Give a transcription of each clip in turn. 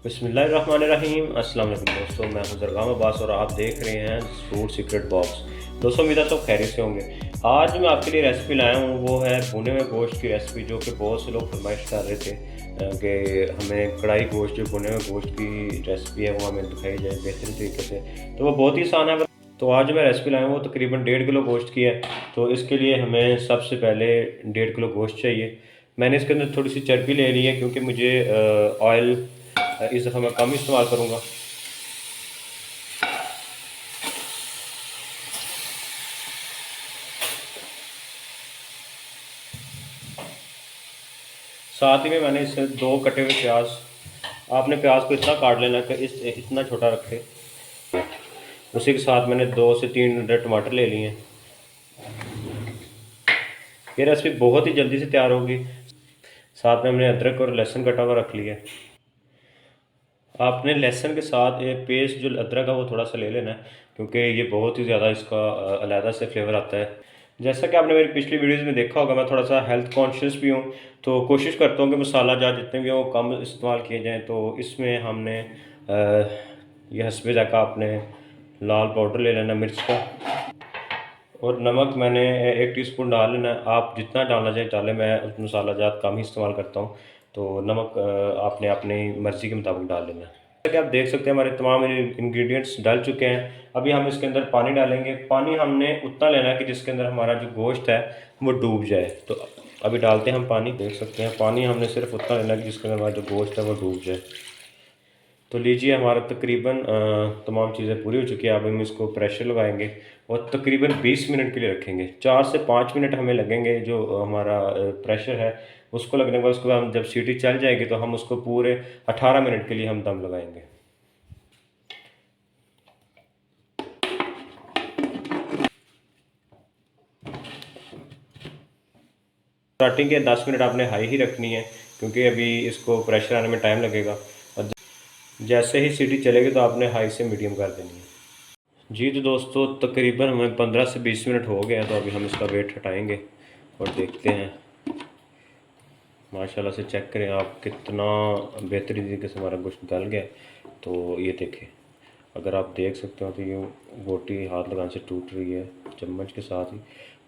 बिस्मिल्लाहिर्रहमानिर्रहीम। अस्सलाम वालेकुम दोस्तों, मैं हूं ज़रगाम अब्बास और आप देख रहे हैं फूड सीक्रेट बॉक्स। दोस्तों उम्मीद है सब खैरियत से होंगे। आज मैं आपके लिए रेसिपी लाया हूं, वो है भुने हुए गोश्त की रेसिपी, जो कि बहुत से लोग फरमाइश कर रहे थे कि हमें कढ़ाई गोश्त, जो भुने हुए गोश्त की रेसिपी है वो हमें दिखाई जाए बेहतरीन तरीके से। तो वो बहुत ही आसान है। तो आज मैं रेसिपी लाया हूँ वो तकरीबन 1.5 किलो गोश्त की है। तो इसके लिए हमें सबसे पहले 1.5 किलो गोश्त चाहिए। मैंने इसके अंदर थोड़ी सी चर्बी ले ली है, क्योंकि मुझे ऑयल इस दफ़ा मैं कम इस्तेमाल करूँगा। साथ ही में मैंने इससे 2 कटे हुए प्याज, आपने प्याज को इतना काट लेना कि इतना छोटा रखे। उसी के साथ मैंने 2 से 3 टमाटर ले लिए हैं। ये रेसिपी बहुत ही जल्दी से तैयार होगी। साथ में हमने अदरक और लहसुन कटा हुआ रख लिया है। आपने लहसुन के साथ ये पेस्ट जो अदरक है वो थोड़ा सा ले लेना है, क्योंकि ये बहुत ही ज़्यादा इसका अलहदा से फ्लेवर आता है। जैसा कि आपने मेरी पिछली वीडियोस में देखा होगा, मैं थोड़ा सा हेल्थ कॉन्शियस भी हूँ, तो कोशिश करता हूँ कि मसाला जात जितने भी हो कम इस्तेमाल किए जाएँ। तो इसमें हमने ये हस्बे ज़ायक़ा अपने लाल पाउडर ले लेना मिर्च का, और नमक मैंने 1 टीस्पून डाल लेना है। आप जितना डालना चाहें डालें, मैं उस मसाला जात कम ही इस्तेमाल करता हूँ। तो नमक आपने अपनी मर्ज़ी के मुताबिक डाल लेना है। जैसा कि आप देख सकते हैं हमारे तमाम इंग्रेडिएंट्स डल चुके हैं। अभी हम इसके अंदर पानी डालेंगे। पानी हमने उतना लेना है कि जिसके अंदर हमारा जो गोश्त है वो डूब जाए। तो अभी डालते हैं हम पानी। देख सकते हैं पानी हमने सिर्फ उतना लेना है कि जिसके अंदर हमारा जो गोश्त है वो डूब जाए। तो लीजिए, हमारा तकरीबन तमाम चीज़ें पूरी हो चुकी है। अब हम इसको प्रेशर लगाएंगे और तकरीबन 20 मिनट के लिए रखेंगे। 4 से 5 मिनट हमें लगेंगे जो हमारा प्रेशर है उसको लगने के बाद। उसके बाद हम जब सीटी चल जाएगी तो हम उसको पूरे 18 मिनट के लिए हम दम लगाएंगे। स्टार्टिंग के 10 मिनट आपने हाई ही रखनी है, क्योंकि अभी इसको प्रेशर आने में टाइम लगेगा। और जैसे ही सीटी चलेगी तो आपने हाई से मीडियम कर देनी है। जी तो दोस्तों, तकरीबन हमें 15 से 20 मिनट हो गए हैं। तो अभी हम इसका वेट हटाएंगे और देखते हैं। माशाल्लाह से चेक करें आप, कितना बेहतरीन तरीके से हमारा गोश्त गल गया। तो ये देखें, अगर आप देख सकते हो तो ये बोटी हाथ लगाने से टूट रही है चम्मच के साथ ही।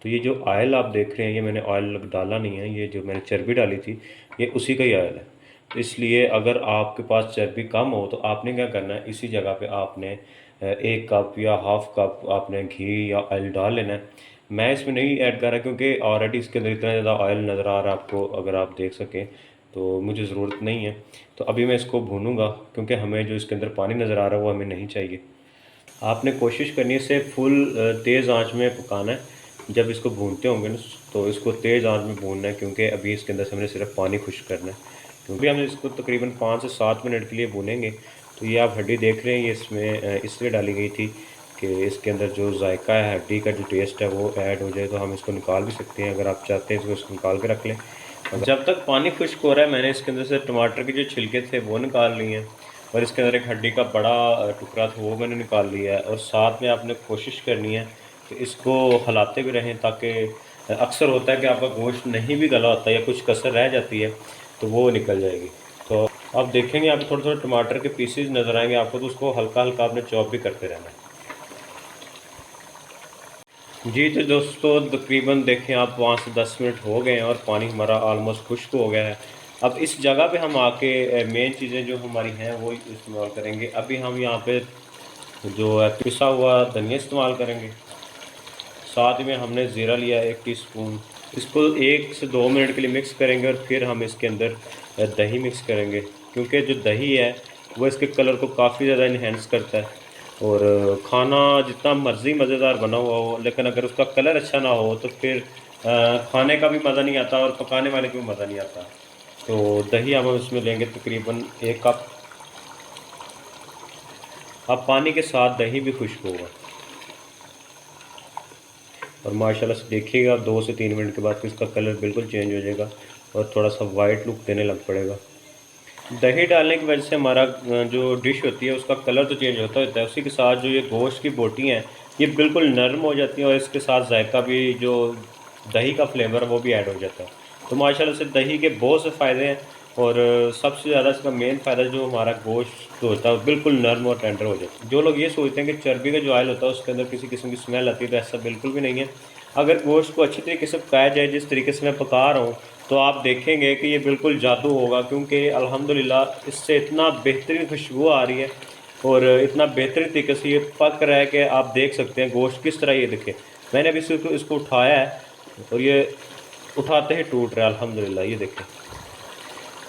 तो ये जो ऑयल आप देख रहे हैं, ये मैंने ऑयल डाला नहीं है, ये जो मैंने चर्बी डाली थी ये उसी का ही ऑयल है। तो इसलिए अगर आपके पास चर्बी कम हो तो आपने क्या करना है, इसी जगह पे आपने 1 कप या हाफ़ कप आपने घी या ऑयल डाल लेना है। मैं इसमें नहीं ऐड कर रहा, क्योंकि ऑलरेडी इसके अंदर इतना ज़्यादा ऑयल नज़र आ रहा है आपको, अगर आप देख सकें तो मुझे ज़रूरत नहीं है। तो अभी मैं इसको भूनूंगा, क्योंकि हमें जो इसके अंदर पानी नज़र आ रहा है वो हमें नहीं चाहिए। आपने कोशिश करनी है इसे फुल तेज़ आंच में पकाना है। जब इसको भूनते होंगे ना, तो इसको तेज़ आंच में भूनना है, क्योंकि अभी इसके अंदर से हमने सिर्फ पानी खुश्क करना है। क्योंकि हम इसको तकरीबन 5 से 7 मिनट के लिए भूनेंगे। तो ये आप हड्डी देख रहे हैं, ये इसमें इसलिए डाली गई थी कि इसके अंदर जो जायका है, हड्डी का जो टेस्ट है वो ऐड हो जाए। तो हम इसको निकाल भी सकते हैं, अगर आप चाहते हैं तो इसको निकाल के रख लें। जब तक पानी खुश्क हो रहा है, मैंने इसके अंदर से टमाटर के जो छिलके थे वो निकाल लिए हैं, और इसके अंदर एक हड्डी का बड़ा टुकड़ा था वो मैंने निकाल लिया है। और साथ में आपने कोशिश करनी है कि इसको हिलाते भी रहें, ताकि अक्सर होता है कि आपका गोश्त नहीं भी गला होता है या कुछ कसर रह जाती है तो वो निकल जाएगी। तो आप देखेंगे, आप थोड़े थोड़े टमाटर के पीसेज नज़र आएंगे आपको, तो उसको हल्का हल्का आपने चॉप भी करते रहना है। जी तो दोस्तों, तकरीबन देखें आप 5 से 10 मिनट हो गए हैं और पानी हमारा आलमोस्ट खुश्क हो गया है। अब इस जगह पे हम आके मेन चीज़ें जो हमारी हैं वो इस्तेमाल करेंगे। अभी हम यहाँ पे जो है पिसा हुआ धनिया इस्तेमाल करेंगे। साथ में हमने ज़ीरा लिया 1 टीस्पून। इसको 1 से 2 मिनट के लिए मिक्स करेंगे, और फिर हम इसके अंदर दही मिक्स करेंगे, क्योंकि जो दही है वो इसके कलर को काफ़ी ज़्यादा इन्हेंस करता है। और खाना जितना मर्ज़ी मज़ेदार बना हुआ हो, लेकिन अगर उसका कलर अच्छा ना हो तो फिर खाने का भी मज़ा नहीं आता और पकाने वाले को भी मज़ा नहीं आता। तो दही हम इसमें लेंगे तकरीबन 1 कप। अब पानी के साथ दही भी खुश्क होगा, और माशाल्लाह से देखिएगा 2 से 3 मिनट के बाद कि इसका कलर बिल्कुल चेंज हो जाएगा और थोड़ा सा वाइट लुक देने लग पड़ेगा। दही डालने की वजह से हमारा जो डिश होती है उसका कलर तो चेंज होता है, उसी के साथ जो ये गोश्त की बोटी हैं ये बिल्कुल नरम हो जाती हैं, और इसके साथ जायका भी, जो दही का फ्लेवर है वो भी ऐड हो जाता है। तो माशाल्लाह से दही के बहुत से फ़ायदे हैं। और सबसे ज़्यादा इसका मेन फ़ायदा जो हमारा गोश्त होता है बिल्कुल नरम और टेंडर हो जाता है। जो लोग ये सोचते हैं कि चर्बी का जो ऑयल होता है उसके अंदर किसी किस्म की स्मेल आती है, तो ऐसा बिल्कुल भी नहीं है। अगर गोश्त को अच्छी तरीके से पकाया जाए जिस तरीके से मैं पका रहा हूँ, तो आप देखेंगे कि ये बिल्कुल जादू होगा, क्योंकि अल्हम्दुलिल्लाह इससे इतना बेहतरीन खुशबू आ रही है और इतना बेहतरीन तरीके से ये पक रहा है कि आप देख सकते हैं गोश्त किस तरह ये दिखे। मैंने अभी इसको उठाया है और ये उठाते ही टूट रहा है अल्हम्दुलिल्लाह, ये देखें।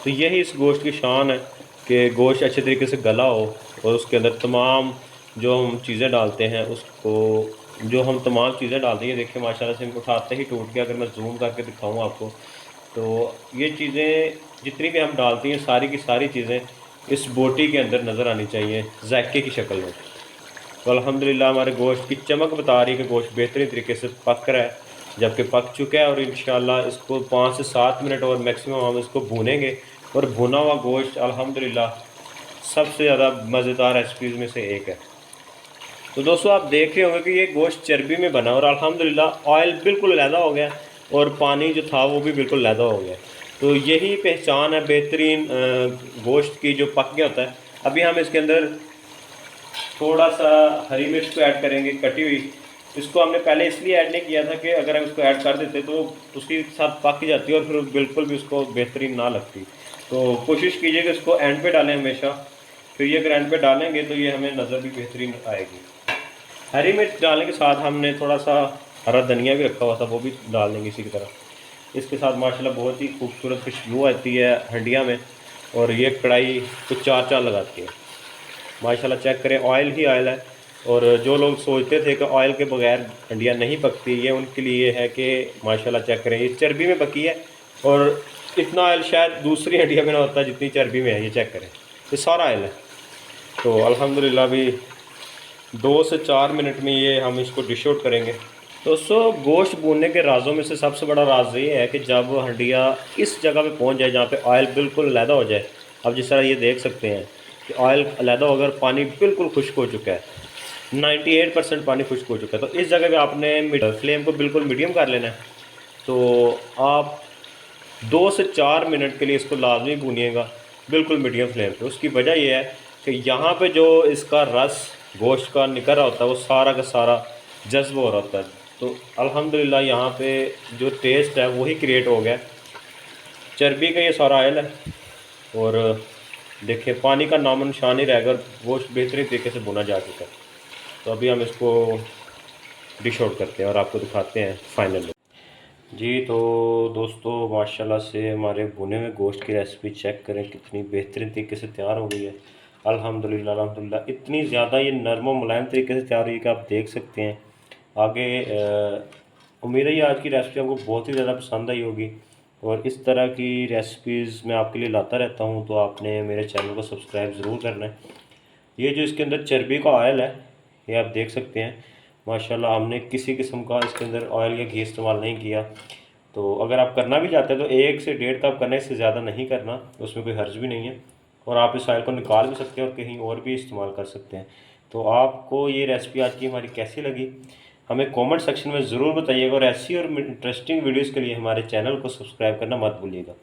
तो यही इस गोश्त की शान है कि गोश्त अच्छे तरीके से गला हो और उसके अंदर तमाम जो हम चीज़ें डालते हैं उसको, जो हम तमाम चीज़ें डालते हैं, ये देखिए माशाल्लाह से उठाते ही टूट गया। अगर मैं जूम करके दिखाऊं आपको, तो ये चीज़ें जितनी भी हम डालती हैं सारी की सारी चीज़ें इस बोटी के अंदर नज़र आनी चाहिए जायके की शक्ल में। तो अल्हम्दुलिल्लाह हमारे गोश्त की चमक बता रही है कि गोश्त बेहतरीन तरीके से पक रहा है, जबकि पक चुका है। और इंशाल्लाह इसको 5 से 7 मिनट और मैक्सिमम हम इसको भूनेंगे। और भुना हुआ गोश्त अल्हम्दुलिल्लाह सबसे ज़्यादा मज़ेदार रेसिपीज़ में से एक है। तो दोस्तों आप देख रहे होंगे कि ये गोश्त चर्बी में बना और अल्हम्दुलिल्लाह ऑयल बिल्कुल अलहदा हो गया और पानी जो था वो भी बिल्कुल अलहदा हो गया। तो यही पहचान है बेहतरीन गोश्त की जो पक गया होता है। अभी हम इसके अंदर थोड़ा सा हरी मिर्च को ऐड करेंगे कटी हुई। इसको हमने पहले इसलिए ऐड नहीं किया था कि अगर हम इसको ऐड कर देते तो उसके साथ पक जाती और फिर बिल्कुल भी उसको बेहतरीन ना लगती। तो कोशिश कीजिए कि इसको एंड पे डालें हमेशा, फिर ये अगर एंड पे डालेंगे तो ये हमें नज़र भी बेहतरीन आएगी। हरी मिर्च डालने के साथ हमने थोड़ा सा हरा धनिया भी रखा हुआ था, वो भी डाल देंगे इसी की तरह। इसके साथ माशाल्लाह बहुत ही खूबसूरत खुशबू आती है हंडिया में और ये कढ़ाई कुछ चार चार लगाती है माशाल्लाह। चेक करें ऑयल ही ऑयल है। और जो लोग सोचते थे कि ऑयल के बगैर हंडिया नहीं पकती, ये उनके लिए है कि माशाल्लाह चेक करें ये चर्बी में पकी है और इतना ऑयल शायद दूसरी हंडिया में ना होता जितनी चर्बी में है। ये चेक करें, ये सारा ऑयल है। तो अल्हम्दुलिल्लाह भी 2 से 4 मिनट में ये हम इसको डिश आउट करेंगे। दोस्तों गोश्त भूनने के राज़ों में से सबसे बड़ा राज ये है कि जब हंडिया इस जगह पे पहुंच जाए जहाँ पे ऑयल बिल्कुल अलहदा हो जाए। अब जिस तरह ये देख सकते हैं कि ऑयल अलहदा होकर पानी बिल्कुल खुश्क हो चुका है, 98% पानी खुश्क हो चुका है। तो इस जगह पे आपने फ्लेम को बिल्कुल मीडियम कर लेना है। तो आप 2 से 4 मिनट के लिए इसको लाजमी भूनिएगा बिल्कुल मीडियम फ्लेम पे। उसकी वजह यह है कि यहाँ पे जो इसका रस गोश्त का निकल रहा होता है वो सारा का सारा जज्ब हो रहा होता है। तो अल्हम्दुलिल्लाह यहाँ पे जो टेस्ट है वही क्रिएट हो गया। चर्बी का ये सारा ऑयल है और देखिए पानी का नामो निशान ही रहेगा और गोश्त बेहतरीन तरीके से भुना जा चुका है। तो अभी हम इसको डिश आउट करते हैं और आपको दिखाते हैं फाइनल लुक। जी तो दोस्तों माशाल्लाह से हमारे भुने हुए गोश्त की रेसिपी चेक करें कितनी बेहतरीन तरीके से तैयार हो गई है। अल्हम्दुलिल्लाह अल्हम्दुलिल्लाह इतनी ज़्यादा ये नरम और मुलायम तरीके से तैयार हुई है कि आप देख सकते हैं। आगे उम्मीद है ये आज की रेसिपी आपको बहुत ही ज़्यादा पसंद आई होगी और इस तरह की रेसिपीज़ मैं आपके लिए लाता रहता हूँ। तो आपने मेरे चैनल को सब्सक्राइब ज़रूर करना है। ये जो इसके अंदर चर्बी का ऑयल है ये आप देख सकते हैं माशाल्लाह, हमने किसी किस्म का इसके अंदर ऑयल या घी इस्तेमाल नहीं किया। तो अगर आप करना भी चाहते हैं तो 1 से 1.5 कप करना, इससे ज़्यादा नहीं करना, उसमें कोई हर्ज भी नहीं है। और आप इस ऑयल को निकाल भी सकते हैं और कहीं और भी इस्तेमाल कर सकते हैं। तो आपको ये रेसिपी आज की हमारी कैसी लगी हमें कमेंट सेक्शन में ज़रूर बताइएगा और ऐसी और इंटरेस्टिंग वीडियोज़ के लिए हमारे चैनल को सब्सक्राइब करना मत भूलिएगा।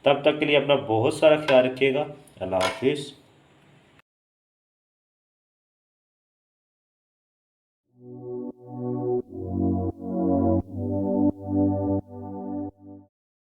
तब तक के लिए अपना बहुत सारा ख्याल रखिएगा। अल्लाह हाफिज़।